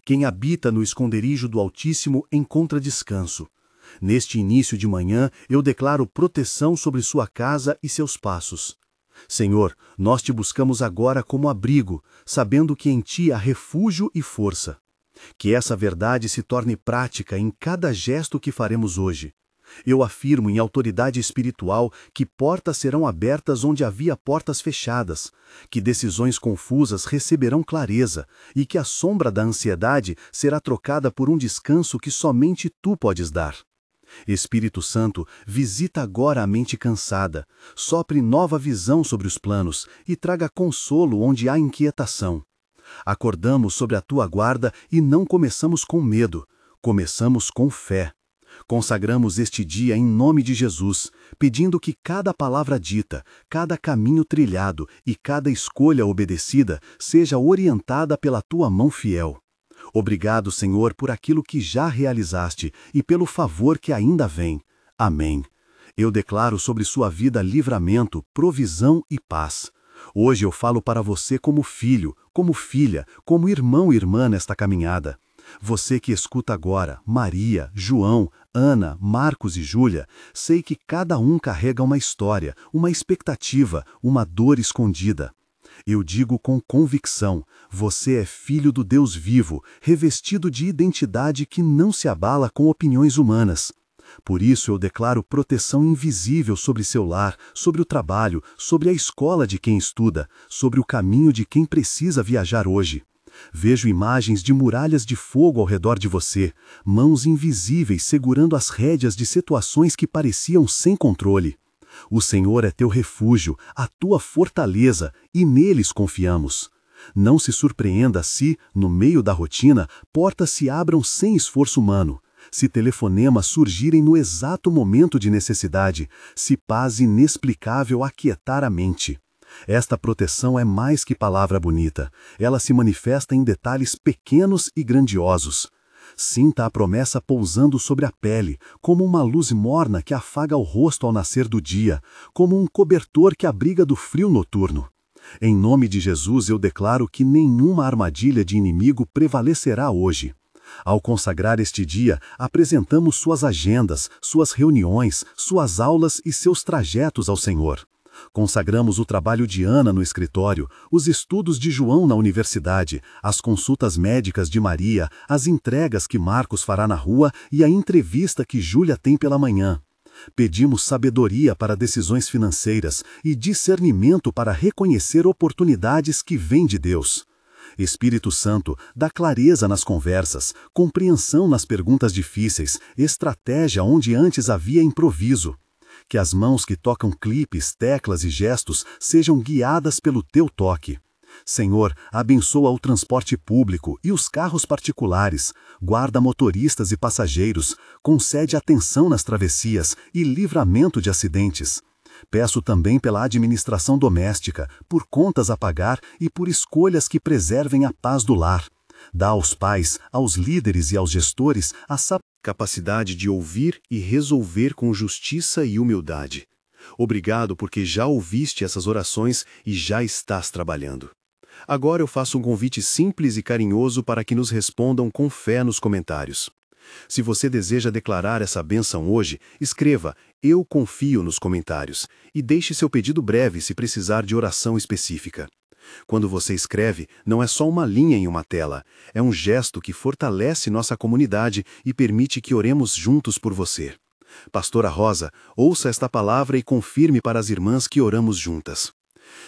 Quem habita no esconderijo do Altíssimo encontra descanso. Neste início de manhã, eu declaro proteção sobre sua casa e seus passos. Senhor, nós te buscamos agora como abrigo, sabendo que em ti há refúgio e força. Que essa verdade se torne prática em cada gesto que faremos hoje. Eu afirmo em autoridade espiritual que portas serão abertas onde havia portas fechadas, que decisões confusas receberão clareza e que a sombra da ansiedade será trocada por um descanso que somente tu podes dar. Espírito Santo, visita agora a mente cansada, sopre nova visão sobre os planos e traga consolo onde há inquietação. Acordamos sobre a tua guarda e não começamos com medo, começamos com fé. Consagramos este dia em nome de Jesus, pedindo que cada palavra dita, cada caminho trilhado e cada escolha obedecida seja orientada pela tua mão fiel. Obrigado, Senhor, por aquilo que já realizaste e pelo favor que ainda vem. Amém. Eu declaro sobre sua vida livramento, provisão e paz. Hoje eu falo para você como filho, como filha, como irmão e irmã nesta caminhada. Você que escuta agora, Maria, João, Ana, Marcos e Júlia, sei que cada um carrega uma história, uma expectativa, uma dor escondida. Eu digo com convicção, você é filho do Deus vivo, revestido de identidade que não se abala com opiniões humanas. Por isso eu declaro proteção invisível sobre seu lar, sobre o trabalho, sobre a escola de quem estuda, sobre o caminho de quem precisa viajar hoje. Vejo imagens de muralhas de fogo ao redor de você, mãos invisíveis segurando as rédeas de situações que pareciam sem controle. O Senhor é teu refúgio, a tua fortaleza, e neles confiamos. Não se surpreenda se, no meio da rotina, portas se abram sem esforço humano, se telefonemas surgirem no exato momento de necessidade, se paz inexplicável aquietar a mente. Esta proteção é mais que palavra bonita, ela se manifesta em detalhes pequenos e grandiosos. Sinta a promessa pousando sobre a pele, como uma luz morna que afaga o rosto ao nascer do dia, como um cobertor que abriga do frio noturno. Em nome de Jesus eu declaro que nenhuma armadilha de inimigo prevalecerá hoje. Ao consagrar este dia, apresentamos suas agendas, suas reuniões, suas aulas e seus trajetos ao Senhor. Consagramos o trabalho de Ana no escritório, os estudos de João na universidade, as consultas médicas de Maria, as entregas que Marcos fará na rua e a entrevista que Júlia tem pela manhã. Pedimos sabedoria para decisões financeiras e discernimento para reconhecer oportunidades que vêm de Deus. Espírito Santo, dá clareza nas conversas, compreensão nas perguntas difíceis, estratégia onde antes havia improviso. Que as mãos que tocam clipes, teclas e gestos sejam guiadas pelo teu toque. Senhor, abençoa o transporte público e os carros particulares, guarda motoristas e passageiros, concede atenção nas travessias e livramento de acidentes. Peço também pela administração doméstica, por contas a pagar e por escolhas que preservem a paz do lar. Dá aos pais, aos líderes e aos gestores a capacidade de ouvir e resolver com justiça e humildade. Obrigado porque já ouviste essas orações e já estás trabalhando. Agora eu faço um convite simples e carinhoso para que nos respondam com fé nos comentários. Se você deseja declarar essa bênção hoje, escreva "Eu confio" nos comentários e deixe seu pedido breve se precisar de oração específica. Quando você escreve, não é só uma linha em uma tela, é um gesto que fortalece nossa comunidade e permite que oremos juntos por você. Pastora Rosa, ouça esta palavra e confirme para as irmãs que oramos juntas.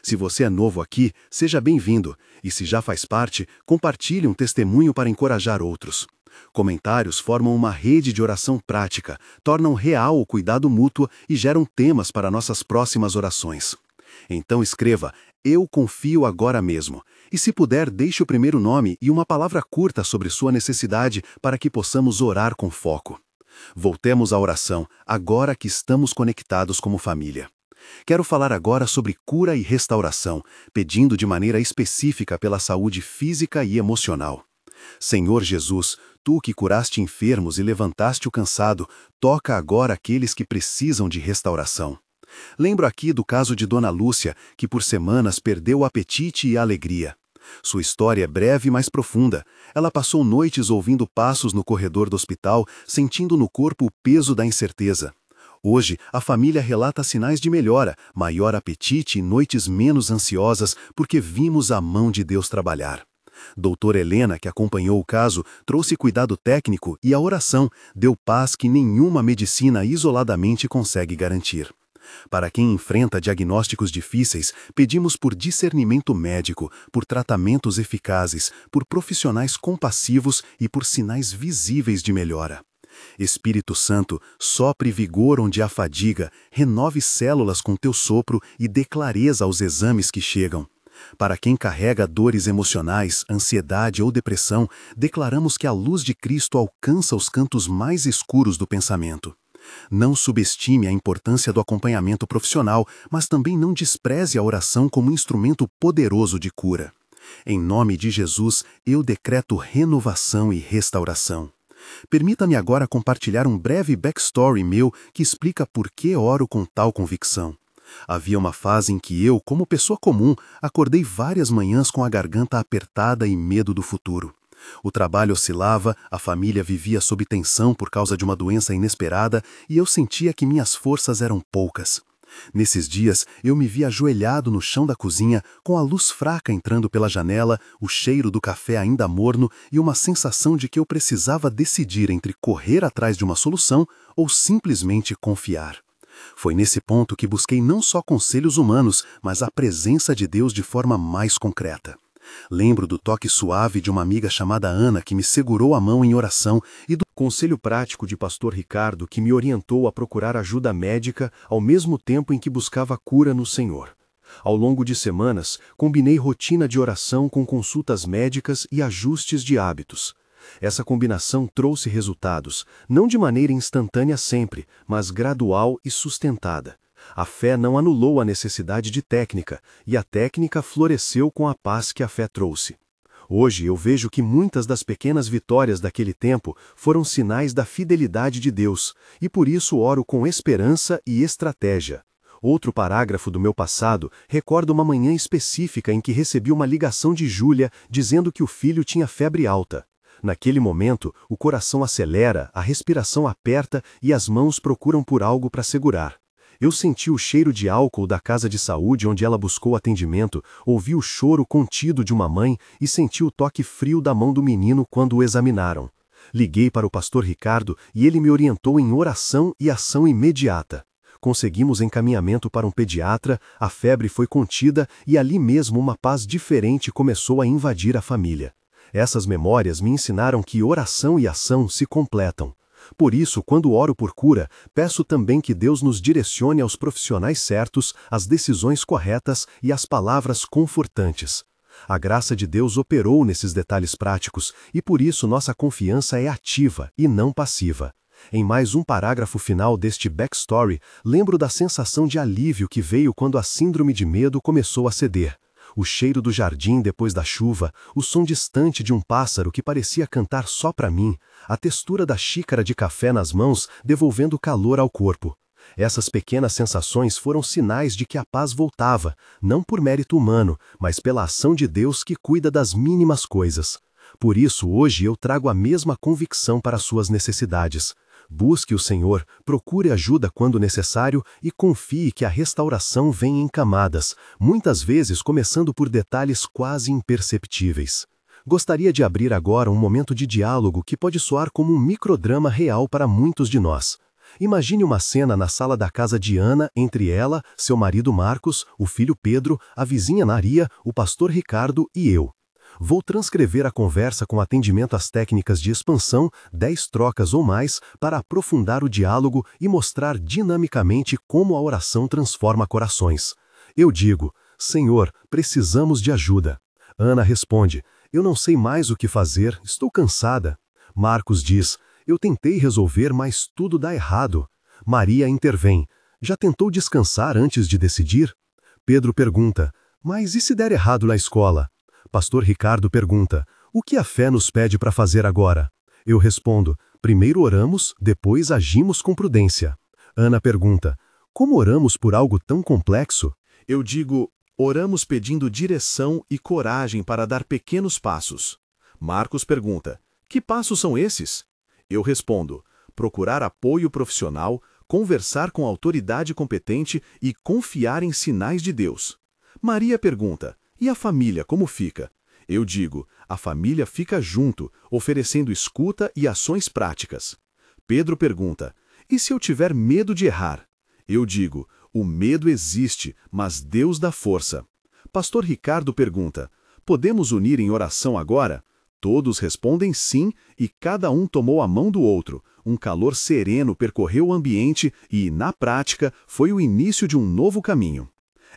Se você é novo aqui, seja bem-vindo, e se já faz parte, compartilhe um testemunho para encorajar outros. Comentários formam uma rede de oração prática, tornam real o cuidado mútuo e geram temas para nossas próximas orações. Então escreva "Eu confio" agora mesmo. E se puder, deixe o primeiro nome e uma palavra curta sobre sua necessidade para que possamos orar com foco. Voltemos à oração, agora que estamos conectados como família. Quero falar agora sobre cura e restauração, pedindo de maneira específica pela saúde física e emocional. Senhor Jesus, tu que curaste enfermos e levantaste o cansado, toca agora aqueles que precisam de restauração. Lembro aqui do caso de Dona Lúcia, que por semanas perdeu o apetite e a alegria. Sua história é breve, mas profunda. Ela passou noites ouvindo passos no corredor do hospital, sentindo no corpo o peso da incerteza. Hoje, a família relata sinais de melhora, maior apetite e noites menos ansiosas porque vimos a mão de Deus trabalhar. Doutora Helena, que acompanhou o caso, trouxe cuidado técnico e a oração deu paz que nenhuma medicina isoladamente consegue garantir. Para quem enfrenta diagnósticos difíceis, pedimos por discernimento médico, por tratamentos eficazes, por profissionais compassivos e por sinais visíveis de melhora. Espírito Santo, sopre vigor onde há fadiga, renove células com teu sopro e dê clareza aos exames que chegam. Para quem carrega dores emocionais, ansiedade ou depressão, declaramos que a luz de Cristo alcança os cantos mais escuros do pensamento. Não subestime a importância do acompanhamento profissional, mas também não despreze a oração como instrumento poderoso de cura. Em nome de Jesus, eu decreto renovação e restauração. Permita-me agora compartilhar um breve backstory meu que explica por que oro com tal convicção. Havia uma fase em que eu, como pessoa comum, acordei várias manhãs com a garganta apertada e medo do futuro. O trabalho oscilava, a família vivia sob tensão por causa de uma doença inesperada e eu sentia que minhas forças eram poucas. Nesses dias, eu me vi ajoelhado no chão da cozinha, com a luz fraca entrando pela janela, o cheiro do café ainda morno e uma sensação de que eu precisava decidir entre correr atrás de uma solução ou simplesmente confiar. Foi nesse ponto que busquei não só conselhos humanos, mas a presença de Deus de forma mais concreta. Lembro do toque suave de uma amiga chamada Ana que me segurou a mão em oração e do conselho prático de pastor Ricardo que me orientou a procurar ajuda médica ao mesmo tempo em que buscava cura no Senhor. Ao longo de semanas, combinei rotina de oração com consultas médicas e ajustes de hábitos. Essa combinação trouxe resultados, não de maneira instantânea sempre, mas gradual e sustentada. A fé não anulou a necessidade de técnica, e a técnica floresceu com a paz que a fé trouxe. Hoje eu vejo que muitas das pequenas vitórias daquele tempo foram sinais da fidelidade de Deus, e por isso oro com esperança e estratégia. Outro parágrafo do meu passado recorda uma manhã específica em que recebi uma ligação de Júlia dizendo que o filho tinha febre alta. Naquele momento, o coração acelera, a respiração aperta e as mãos procuram por algo para segurar. Eu senti o cheiro de álcool da casa de saúde onde ela buscou atendimento, ouvi o choro contido de uma mãe e senti o toque frio da mão do menino quando o examinaram. Liguei para o pastor Ricardo e ele me orientou em oração e ação imediata. Conseguimos encaminhamento para um pediatra, a febre foi contida e ali mesmo uma paz diferente começou a invadir a família. Essas memórias me ensinaram que oração e ação se completam. Por isso, quando oro por cura, peço também que Deus nos direcione aos profissionais certos, às decisões corretas e às palavras confortantes. A graça de Deus operou nesses detalhes práticos e por isso nossa confiança é ativa e não passiva. Em mais um parágrafo final deste backstory, lembro da sensação de alívio que veio quando a síndrome de medo começou a ceder. O cheiro do jardim depois da chuva, o som distante de um pássaro que parecia cantar só para mim, a textura da xícara de café nas mãos devolvendo calor ao corpo. Essas pequenas sensações foram sinais de que a paz voltava, não por mérito humano, mas pela ação de Deus que cuida das mínimas coisas. Por isso, hoje eu trago a mesma convicção para suas necessidades. Busque o Senhor, procure ajuda quando necessário e confie que a restauração vem em camadas, muitas vezes começando por detalhes quase imperceptíveis. Gostaria de abrir agora um momento de diálogo que pode soar como um microdrama real para muitos de nós. Imagine uma cena na sala da casa de Ana entre ela, seu marido Marcos, o filho Pedro, a vizinha Maria, o pastor Ricardo e eu. Vou transcrever a conversa com atendimento às técnicas de expansão, 10 trocas ou mais, para aprofundar o diálogo e mostrar dinamicamente como a oração transforma corações. Eu digo, Senhor, precisamos de ajuda. Ana responde, eu não sei mais o que fazer, estou cansada. Marcos diz, eu tentei resolver, mas tudo dá errado. Maria intervém, já tentou descansar antes de decidir? Pedro pergunta, mas e se der errado na escola? Pastor Ricardo pergunta, o que a fé nos pede para fazer agora? Eu respondo, primeiro oramos, depois agimos com prudência. Ana pergunta, como oramos por algo tão complexo? Eu digo, Oramos pedindo direção e coragem para dar pequenos passos. Marcos pergunta: que passos são esses? Eu respondo: procurar apoio profissional, conversar com a autoridade competente e confiar em sinais de Deus. Maria pergunta: e a família, como fica? Eu digo: a família fica junto, oferecendo escuta e ações práticas. Pedro pergunta: e se eu tiver medo de errar? Eu digo: o medo existe, mas Deus dá força. Pastor Ricardo pergunta: podemos unir em oração agora? Todos respondem sim, e cada um tomou a mão do outro. Um calor sereno percorreu o ambiente e, na prática, foi o início de um novo caminho.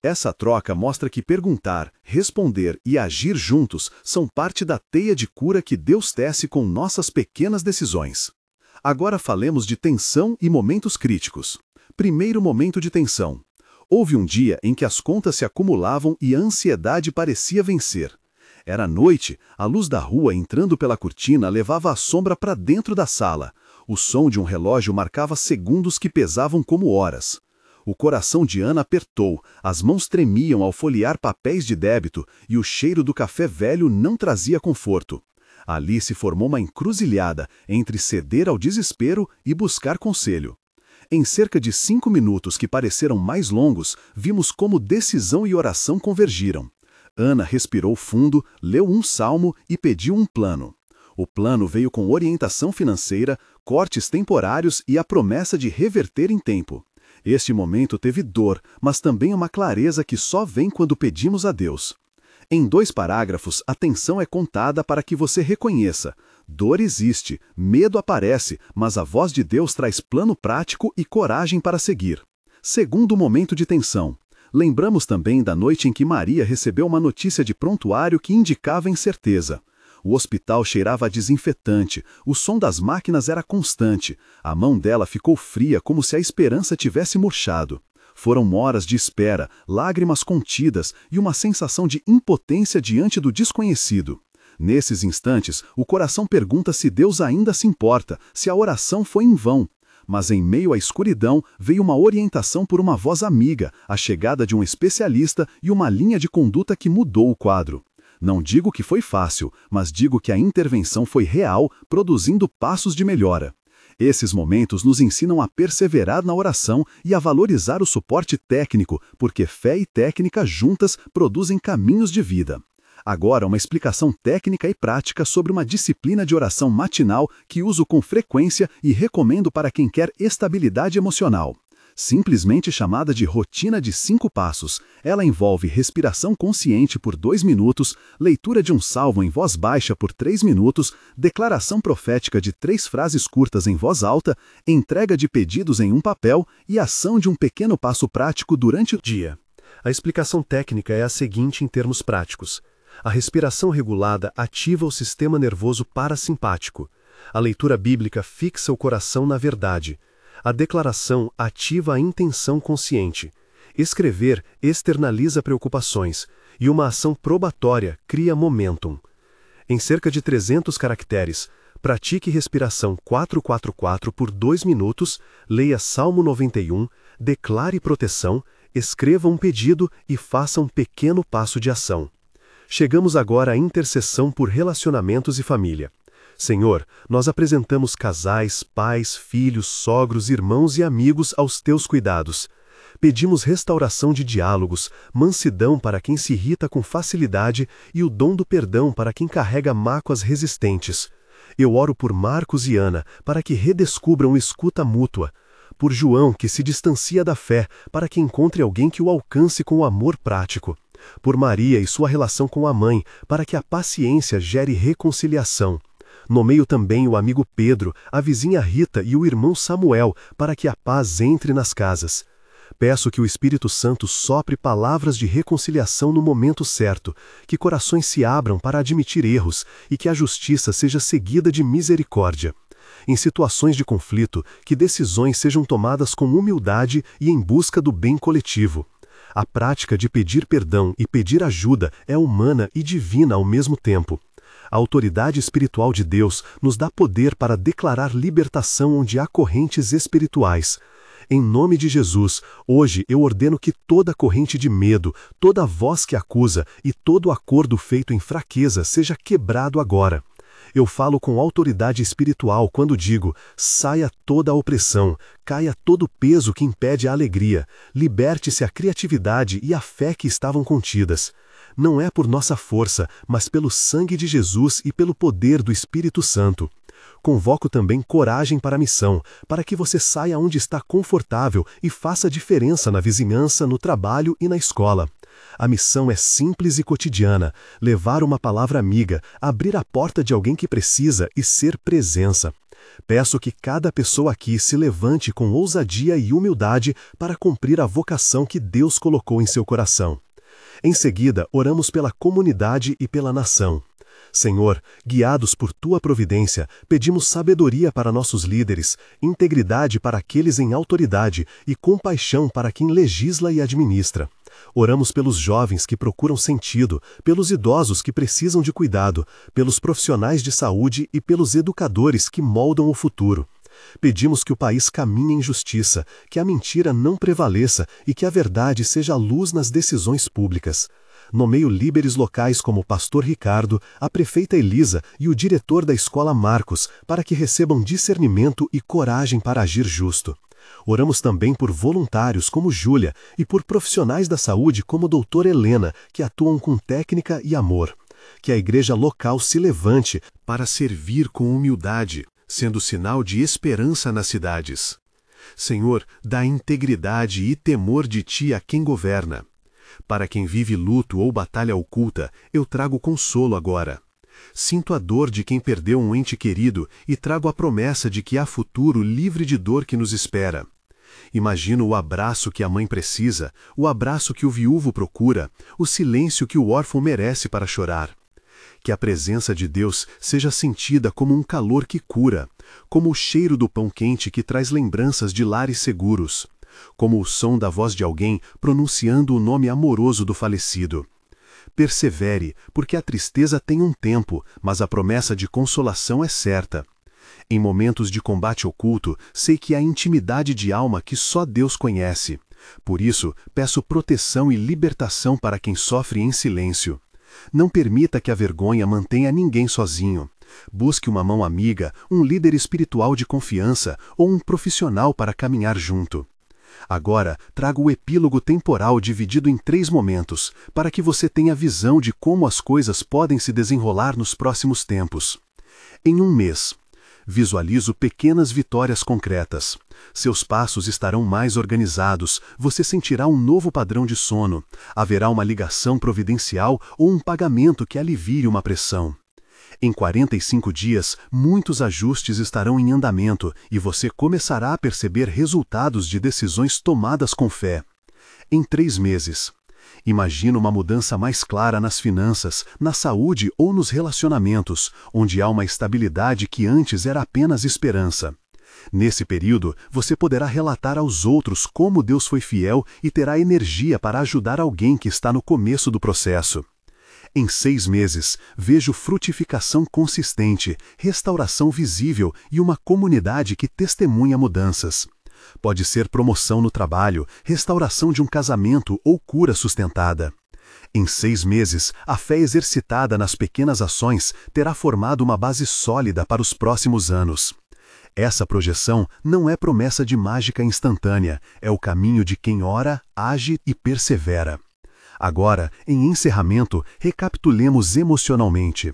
Essa troca mostra que perguntar, responder e agir juntos são parte da teia de cura que Deus tece com nossas pequenas decisões. Agora falemos de tensão e momentos críticos. Primeiro momento de tensão. Houve um dia em que as contas se acumulavam e a ansiedade parecia vencer. Era noite, a luz da rua entrando pela cortina levava a sombra para dentro da sala. O som de um relógio marcava segundos que pesavam como horas. O coração de Ana apertou, as mãos tremiam ao folhear papéis de débito e o cheiro do café velho não trazia conforto. Ali se formou uma encruzilhada entre ceder ao desespero e buscar conselho. Em cerca de 5 minutos que pareceram mais longos, vimos como decisão e oração convergiram. Ana respirou fundo, leu um salmo e pediu um plano. O plano veio com orientação financeira, cortes temporários e a promessa de reverter em tempo. Este momento teve dor, mas também uma clareza que só vem quando pedimos a Deus. Em 2 parágrafos, a tensão é contada para que você reconheça: dor existe, medo aparece, mas a voz de Deus traz plano prático e coragem para seguir. Segundo momento de tensão. Lembramos também da noite em que Maria recebeu uma notícia de prontuário que indicava incerteza. O hospital cheirava a desinfetante, o som das máquinas era constante, a mão dela ficou fria como se a esperança tivesse murchado. Foram horas de espera, lágrimas contidas e uma sensação de impotência diante do desconhecido. Nesses instantes, o coração pergunta se Deus ainda se importa, se a oração foi em vão. Mas em meio à escuridão veio uma orientação por uma voz amiga, a chegada de um especialista e uma linha de conduta que mudou o quadro. Não digo que foi fácil, mas digo que a intervenção foi real, produzindo passos de melhora. Esses momentos nos ensinam a perseverar na oração e a valorizar o suporte técnico, porque fé e técnica juntas produzem caminhos de vida. Agora, uma explicação técnica e prática sobre uma disciplina de oração matinal que uso com frequência e recomendo para quem quer estabilidade emocional. Simplesmente chamada de rotina de 5 passos, ela envolve respiração consciente por 2 minutos, leitura de um salmo em voz baixa por 3 minutos, declaração profética de 3 frases curtas em voz alta, entrega de pedidos em um papel e ação de um pequeno passo prático durante o dia. A explicação técnica é a seguinte em termos práticos. A respiração regulada ativa o sistema nervoso parasimpático. A leitura bíblica fixa o coração na verdade. A declaração ativa a intenção consciente. Escrever externaliza preocupações. E uma ação probatória cria momentum. Em cerca de 300 caracteres, pratique respiração 4-4-4 por 2 minutos, leia Salmo 91, declare proteção, escreva um pedido e faça um pequeno passo de ação. Chegamos agora à intercessão por relacionamentos e família. Senhor, nós apresentamos casais, pais, filhos, sogros, irmãos e amigos aos teus cuidados. Pedimos restauração de diálogos, mansidão para quem se irrita com facilidade e o dom do perdão para quem carrega mágoas resistentes. Eu oro por Marcos e Ana para que redescubram escuta mútua. Por João, que se distancia da fé, para que encontre alguém que o alcance com o amor prático. Por Maria e sua relação com a mãe, para que a paciência gere reconciliação. Nomeio também o amigo Pedro, a vizinha Rita e o irmão Samuel, para que a paz entre nas casas. Peço que o Espírito Santo sopre palavras de reconciliação no momento certo, que corações se abram para admitir erros e que a justiça seja seguida de misericórdia. Em situações de conflito, que decisões sejam tomadas com humildade e em busca do bem coletivo. A prática de pedir perdão e pedir ajuda é humana e divina ao mesmo tempo. A autoridade espiritual de Deus nos dá poder para declarar libertação onde há correntes espirituais. Em nome de Jesus, hoje eu ordeno que toda corrente de medo, toda voz que acusa e todo acordo feito em fraqueza seja quebrado agora. Eu falo com autoridade espiritual quando digo: saia toda a opressão, caia todo o peso que impede a alegria, liberte-se a criatividade e a fé que estavam contidas. Não é por nossa força, mas pelo sangue de Jesus e pelo poder do Espírito Santo. Convoco também coragem para a missão, para que você saia onde está confortável e faça diferença na vizinhança, no trabalho e na escola. A missão é simples e cotidiana: levar uma palavra amiga, abrir a porta de alguém que precisa e ser presença. Peço que cada pessoa aqui se levante com ousadia e humildade para cumprir a vocação que Deus colocou em seu coração. Em seguida, oramos pela comunidade e pela nação. Senhor, guiados por Tua providência, pedimos sabedoria para nossos líderes, integridade para aqueles em autoridade e compaixão para quem legisla e administra. Oramos pelos jovens que procuram sentido, pelos idosos que precisam de cuidado, pelos profissionais de saúde e pelos educadores que moldam o futuro. Pedimos que o país caminhe em justiça, que a mentira não prevaleça e que a verdade seja a luz nas decisões públicas. Nomeio líderes locais como o pastor Ricardo, a prefeita Elisa e o diretor da escola Marcos, para que recebam discernimento e coragem para agir justo. Oramos também por voluntários como Júlia e por profissionais da saúde como a doutora Helena, que atuam com técnica e amor. Que a igreja local se levante para servir com humildade, sendo sinal de esperança nas cidades. Senhor, dá integridade e temor de Ti a quem governa. Para quem vive luto ou batalha oculta, eu trago consolo agora. Sinto a dor de quem perdeu um ente querido e trago a promessa de que há futuro livre de dor que nos espera. Imagino o abraço que a mãe precisa, o abraço que o viúvo procura, o silêncio que o órfão merece para chorar. Que a presença de Deus seja sentida como um calor que cura, como o cheiro do pão quente que traz lembranças de lares seguros, como o som da voz de alguém pronunciando o nome amoroso do falecido. Persevere, porque a tristeza tem um tempo, mas a promessa de consolação é certa. Em momentos de combate oculto, sei que há intimidade de alma que só Deus conhece. Por isso, peço proteção e libertação para quem sofre em silêncio. Não permita que a vergonha mantenha ninguém sozinho. Busque uma mão amiga, um líder espiritual de confiança ou um profissional para caminhar junto. Agora, trago o epílogo temporal dividido em 3 momentos, para que você tenha visão de como as coisas podem se desenrolar nos próximos tempos. Em um mês, visualizo pequenas vitórias concretas. Seus passos estarão mais organizados, você sentirá um novo padrão de sono, haverá uma ligação providencial ou um pagamento que alivie uma pressão. Em 45 dias, muitos ajustes estarão em andamento e você começará a perceber resultados de decisões tomadas com fé. Em 3 meses, imagina uma mudança mais clara nas finanças, na saúde ou nos relacionamentos, onde há uma estabilidade que antes era apenas esperança. Nesse período, você poderá relatar aos outros como Deus foi fiel e terá energia para ajudar alguém que está no começo do processo. Em 6 meses, vejo frutificação consistente, restauração visível e uma comunidade que testemunha mudanças. Pode ser promoção no trabalho, restauração de um casamento ou cura sustentada. Em 6 meses, a fé exercitada nas pequenas ações terá formado uma base sólida para os próximos anos. Essa projeção não é promessa de mágica instantânea, é o caminho de quem ora, age e persevera. Agora, em encerramento, recapitulemos emocionalmente.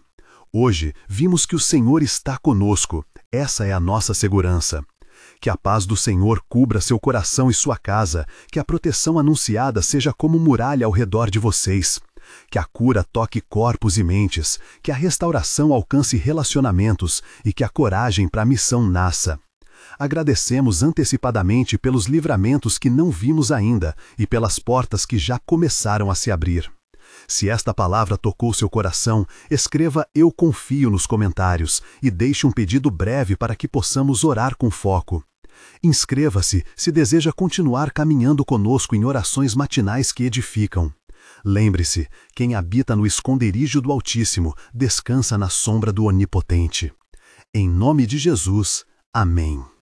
Hoje, vimos que o Senhor está conosco. Essa é a nossa segurança. Que a paz do Senhor cubra seu coração e sua casa, que a proteção anunciada seja como muralha ao redor de vocês. Que a cura toque corpos e mentes, que a restauração alcance relacionamentos e que a coragem para a missão nasça. Agradecemos antecipadamente pelos livramentos que não vimos ainda e pelas portas que já começaram a se abrir. Se esta palavra tocou seu coração, escreva "Eu confio" nos comentários e deixe um pedido breve para que possamos orar com foco. Inscreva-se se deseja continuar caminhando conosco em orações matinais que edificam. Lembre-se, quem habita no esconderijo do Altíssimo descansa na sombra do Onipotente. Em nome de Jesus, amém.